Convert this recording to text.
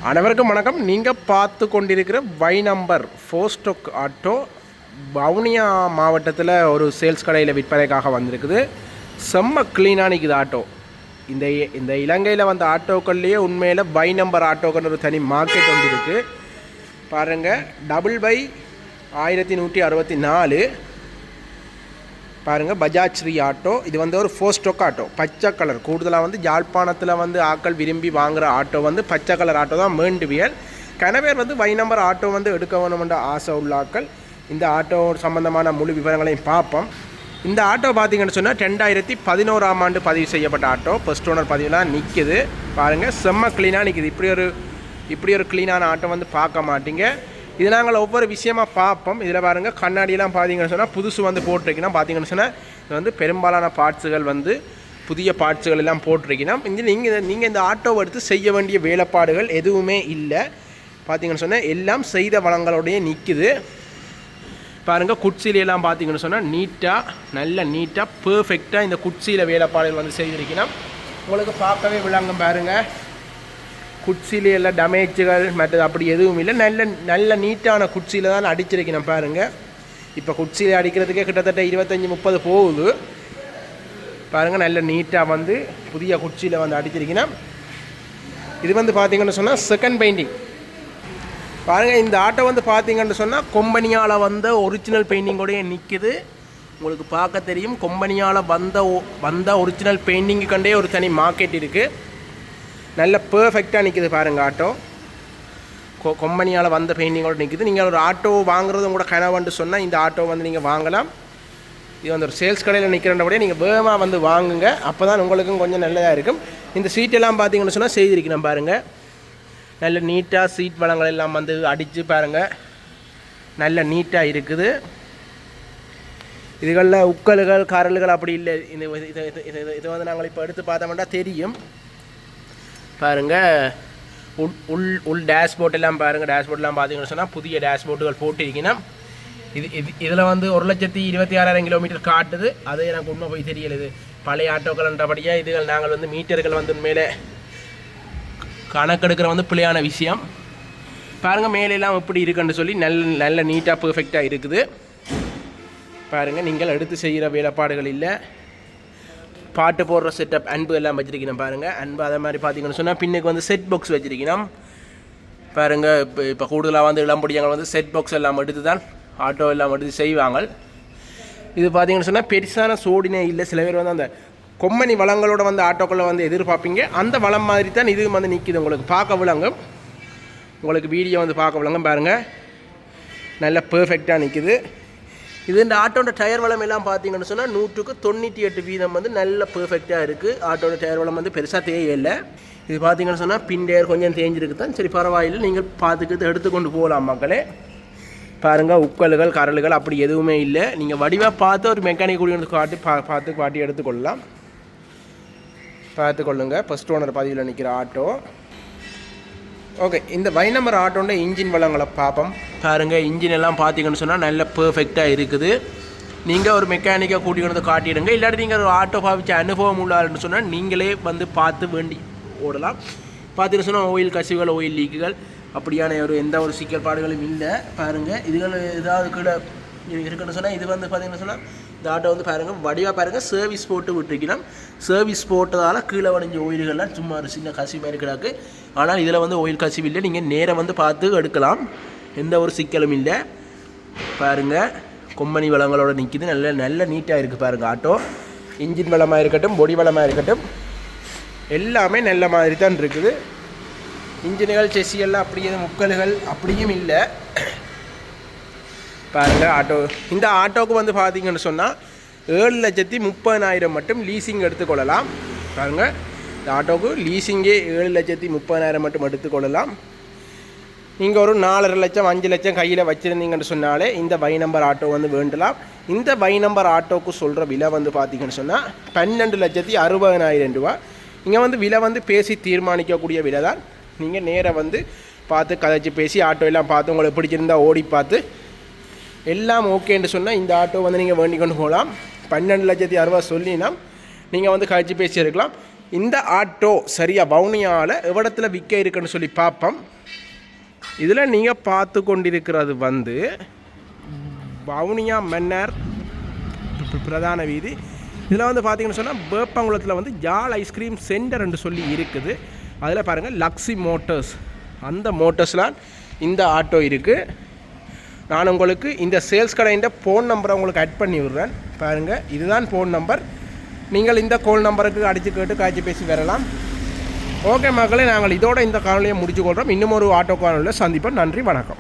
அனைவருக்கும் வணக்கம். நீங்கள் பார்த்து கொண்டிருக்கிற வை நம்பர் 4 ஸ்டோக் ஆட்டோ வவுனியா மாவட்டத்தில் ஒரு சேல்ஸ் கடையில் விற்பனைக்காக வந்திருக்குது. செம்ம க்ளீனாக நிற்குது ஆட்டோ. இந்த இலங்கையில் வந்த ஆட்டோக்கள்லேயே உண்மையில் வை நம்பர் ஆட்டோக்கள் ஒரு தனி மார்க்கெட் ஒன்று இருக்குது. பாருங்கள், டபுள் பை 1164 பாருங்கள், பஜாஜ் ஸ்ரீ ஆட்டோ. இது வந்து ஒரு 4 ஸ்டோக் ஆட்டோ, பச்சை கலர். கூடுதலாக வந்து யாழ்ப்பாணத்தில் வந்து ஆட்கள் விரும்பி வாங்குகிற ஆட்டோ வந்து பச்சை கலர் ஆட்டோ தான் மேண்டுவியல். கனவேர் வந்து வை நம்பர் ஆட்டோ வந்து எடுக்க வேணுமென்ற ஆசை உள்ள ஆட்கள் இந்த ஆட்டோ சம்பந்தமான முழு விவரங்களையும் பார்ப்போம். இந்த ஆட்டோ பார்த்திங்கன்னு சொன்னால் 2011ஆம் ஆண்டு பதிவு செய்யப்பட்ட ஆட்டோ. ஃபர்ஸ்ட் ஓனர் பதிவுலாம் நிற்கிது. பாருங்கள், செம்ம க்ளீனாக நிற்கிது. இப்படி ஒரு க்ளீனான ஆட்டோ வந்து பார்க்க மாட்டீங்க. இது நாங்கள் ஒவ்வொரு விஷயமாக பார்ப்போம். இதில் பாருங்கள், கண்ணாடியெலாம் பார்த்தீங்கன்னு சொன்னால் புதுசு வந்து போட்டிருக்கணும். பார்த்தீங்கன்னு சொன்னால் இது வந்து பெரும்பாலான பார்ட்ஸுகள் வந்து புதிய பார்ட்ஸுகள் எல்லாம் போட்டிருக்கணும். நீங்கள் இந்த ஆட்டோவை எடுத்து செய்ய வேண்டிய வேலைப்பாடுகள் எதுவுமே இல்லை. பார்த்தீங்கன்னு சொன்னால் எல்லாம் செய்த வளங்களோடையே நிற்குது. பாருங்கள், குட்சிலையெல்லாம் பார்த்தீங்கன்னு சொன்னால் நல்ல நீட்டாக பெர்ஃபெக்டாக இந்த குட்சியில் வேலைப்பாடுகள் வந்து செய்திருக்கணும். உங்களுக்கு பார்க்கவே விளங்கும். பாருங்கள், குட்சியில் எல்லாம் டேமேஜுகள் மற்றது அப்படி எதுவும் இல்லை. நல்ல நீட்டான குட்சியில் தான் அடிச்சிருக்கணும். பாருங்கள், இப்போ குட்சியில் அடிக்கிறதுக்கே கிட்டத்தட்ட 25-30 போகுது. பாருங்கள், நல்ல நீட்டாக வந்து புதிய குட்சியில் வந்து அடிச்சிருக்கணும். இது வந்து பார்த்திங்கன்னு சொன்னால் செகண்ட் பெயிண்டிங். பாருங்கள், இந்த ஆட்டோ வந்து பார்த்திங்கன்னு சொன்னால் கொம்பனியால் வந்த ஒரிஜினல் பெயிண்டிங்கோடையே நிற்குது. உங்களுக்கு பார்க்க தெரியும், கொம்பனியால் வந்த ஒரிஜினல் பெயிண்டிங்கு கண்டே ஒரு தனி மார்க்கெட் இருக்குது. நல்ல பெர்ஃபெக்டாக நிற்கிது. பாருங்கள், ஆட்டோ கொம்பனியால் வந்த பெயிண்டிங்கோடு நிற்கிது. நீங்கள் ஒரு ஆட்டோ வாங்குறது கூட கனவுன்னு சொன்னால் இந்த ஆட்டோ வந்து நீங்கள் வாங்கலாம். இது வந்து ஒரு சேல்ஸ் கடையில் நிற்கிறன்றபடியே நீங்கள் வேகமாக வந்து வாங்குங்க. அப்போ தான் உங்களுக்கும் கொஞ்சம் நல்லதாக இருக்கும். இந்த சீட்டெல்லாம் பார்த்தீங்கன்னு சொன்னால் செய்திருக்கணும். பாருங்கள், நல்ல நீட்டாக சீட் வளங்கள் எல்லாம் வந்து அடித்து பாருங்கள், நல்ல நீட்டாக இருக்குது. இதுகளில் உக்கல்கள் கரல்கள் அப்படி இல்லை. இது வந்து நாங்கள் இப்போ எடுத்து பார்த்தோம்னா தெரியும். பாருங்கள், உள் டேஷ்போர்ட் எல்லாம் பாருங்கள். டேஷ்போர்ட்லாம் பார்த்தீங்கன்னு சொன்னால் புதிய டேஷ்போர்ட்டுகள் போட்டிருக்கணும். இதில் வந்து 1,26,000 கிலோமீட்டர் காட்டுது. அது எனக்கு உண்மை போய் தெரியல. பழைய ஆட்டோக்கள்ன்றபடியாக இதுகள் நாங்கள் வந்து மீட்டர்கள் வந்து மேலே கணக்கெடுக்கிற வந்து பிள்ளையான விஷயம். பாருங்கள், மேலெல்லாம் எப்படி இருக்குன்னு சொல்லி நல்ல நீட்டாக பெர்ஃபெக்டாக இருக்குது. பாருங்கள், நீங்கள் எடுத்து செய்கிற வேலைப்பாடுகள் இல்லை. பாட்டு போடுற செட்டப் அன்பு எல்லாம் வச்சுருக்கணும். பாருங்கள், அன்பு அதே மாதிரி பார்த்தீங்கன்னு சொன்னால் பின்னுக்கு வந்து செட் பாக்ஸ் வச்சுருக்கணும். பாருங்கள், இப்போ கூடுதலாக வந்து இளம்படியங்கள் வந்து செட் பாக்ஸ் எல்லாம் எடுத்து தான் ஆட்டோ எல்லாம் எடுத்து செய்வாங்க. இது பார்த்தீங்கன்னு சொன்னால் பெருசான சோடினே இல்லை. சில பேர் வந்து அந்த கொம்பனி வளங்களோட வந்து ஆட்டோக்களை வந்து எதிர்பார்ப்பீங்க. அந்த வளம் மாதிரி தான் இது வந்து நிற்கிது. உங்களுக்கு பார்க்க விளங்கும். உங்களுக்கு வீடியோ வந்து பார்க்க விளங்கும். பாருங்கள், நல்ல பெர்ஃபெக்டாக நிற்கிது. இது இந்த ஆட்டோட டயர் வளம் எல்லாம் பார்த்தீங்கன்னு சொன்னால் 100% வந்து நல்ல பெர்ஃபெக்டாக இருக்குது. ஆட்டோட டயர் வளம் வந்து பெருசாக தேவையில்லை. இது பார்த்தீங்கன்னு சொன்னால் பின் டயர் கொஞ்சம் தேஞ்சிருக்கு தான். சரி, பரவாயில்லை, நீங்கள் பார்த்துக்கிட்டு எடுத்துக்கொண்டு போகலாம் மக்களே. பாருங்கள், உக்கல்கள் கரல்கள் அப்படி எதுவுமே இல்லை. நீங்கள் வடிவாக பார்த்து ஒரு மெக்கானிக் கூடி வந்து காட்டி எடுத்துக்கொள்ளலாம். பார்த்துக்கொள்ளுங்க. ஃபர்ஸ்ட் ஓனர் பதிவில் நிற்கிற ஆட்டோ. ஓகே, இந்த வை நம்பர் ஆட்டோட இன்ஜின் வளங்களை பார்ப்போம். பாருங்கள், இன்ஜின் எல்லாம் பார்த்தீங்கன்னு சொன்னால் நல்ல பெர்ஃபெக்டாக இருக்குது. நீங்கள் ஒரு மெக்கானிக்கை கூட்டிகிட்டு வந்து காட்டிடுங்க. இல்லாட்டி நீங்கள் ஒரு ஆட்டோ பாவிச்ச அனுபவம் உள்ளாருன்னு சொன்னால் நீங்களே வந்து பார்த்து வேண்டி ஓடலாம். பார்த்தீங்கன்னு சொன்னால் ஆயில் கசிவுகள், ஆயில் லீக்குகள் அப்படியான எந்த ஒரு சிக்கல் பாடுகளும் இல்லை. பாருங்கள், இதுகள் ஏதாவது கூட இருக்குன்னு சொன்னால் இது வந்து பார்த்தீங்கன்னு சொன்னால் இந்த ஆட்டோ வந்து பாருங்கள், வடிவாக பாருங்கள், சர்வீஸ் போட்டு விட்டுருக்கணும். சர்வீஸ் போட்டதால் கீழே வடிஞ்ச ஓயில்கள்லாம் சும்மா ஒரு சின்ன கசிவு மாதிரி கிடக்கு. ஆனால் இதில் வந்து ஓயில் கசிவு இல்லை. நீங்கள் நேராக வந்து பார்த்து எடுக்கலாம். எந்த ஒரு சிக்கலும் இல்லை. பாருங்கள், கொம்பனி வளங்களோட நிற்கிது. நல்ல நீட்டாக இருக்குது. பாருங்கள், ஆட்டோ இன்ஜின் வளமாக இருக்கட்டும், பொடி வளமாக இருக்கட்டும், எல்லாமே நல்ல மாதிரி தான் இருக்குது. இன்ஜின்கள் செஸ்ஸியெல்லாம் அப்படியே முக்கல்கள் அப்படியும் இல்லை. பாருங்கள், ஆட்டோ இந்த ஆட்டோவுக்கு வந்து பார்த்தீங்கன்னு சொன்னால் 7,30,000 மட்டும் லீசிங் எடுத்துக்கொள்ளலாம். பாருங்கள், இந்த ஆட்டோவுக்கு லீசிங்கே 7,30,000 மட்டும் எடுத்துக்கொள்ளலாம். நீங்கள் ஒரு 4.5 லட்சம் 5 லட்சம் கையில் வச்சுருந்தீங்கன்னு சொன்னாலே இந்த வை நம்பர் ஆட்டோ வந்து வேண்டலாம். இந்த வை நம்பர் ஆட்டோவுக்கு சொல்கிற விலை வந்து பார்த்தீங்கன்னு சொன்னால் 12,60,000 ரூபா. இங்கே வந்து விலை வந்து பேசி தீர்மானிக்கக்கூடிய விலை தான். நீங்கள் நேராக வந்து பார்த்து கதைச்சி பேசி ஆட்டோ எல்லாம் பார்த்து உங்களுக்கு பிடிச்சிருந்தா ஓடி பார்த்து எல்லாம் ஓகேன்னு சொன்னால் இந்த ஆட்டோ வந்து நீங்கள் வேண்டி கொண்டு போகலாம். 12,60,000 சொல்லினா நீங்கள் வந்து கழிச்சு பேசி இருக்கலாம். இந்த ஆட்டோ சரியாக வவுனியாவில் எவ்விடத்தில் விற்க இருக்குன்னு சொல்லி பார்ப்போம். இதில் நீங்கள் பார்த்து கொண்டிருக்கிறது வந்து வவுனியா மன்னர் பிரதான வீதி. இதில் வந்து பார்த்தீங்கன்னு சொன்னால் வேப்பங்குளத்தில் வந்து ஜால் ஐஸ்கிரீம் சென்டர்ன்னு சொல்லி இருக்குது. அதில் பாருங்கள் லக்ஸி மோட்டர்ஸ், அந்த மோட்டர்ஸ்லாம் இந்த ஆட்டோ இருக்குது. நான் உங்களுக்கு இந்த சேல்ஸ் கடையின் ஃபோன் நம்பரை உங்களுக்கு ஆட் பண்ணி விடுறேன். பாருங்கள், இதுதான் ஃபோன் நம்பர். நீங்கள் இந்த கோல் நம்பருக்கு அடித்து கேட்டு காய்ச்சி பேசி வரலாம். ஓகே மக்களே, நாங்கள் இதோட இந்த காணொலியை முடிச்சு கொள்கிறோம். இன்னும் ஒரு ஆட்டோ காணொலியில் சந்திப்போம். நன்றி, வணக்கம்.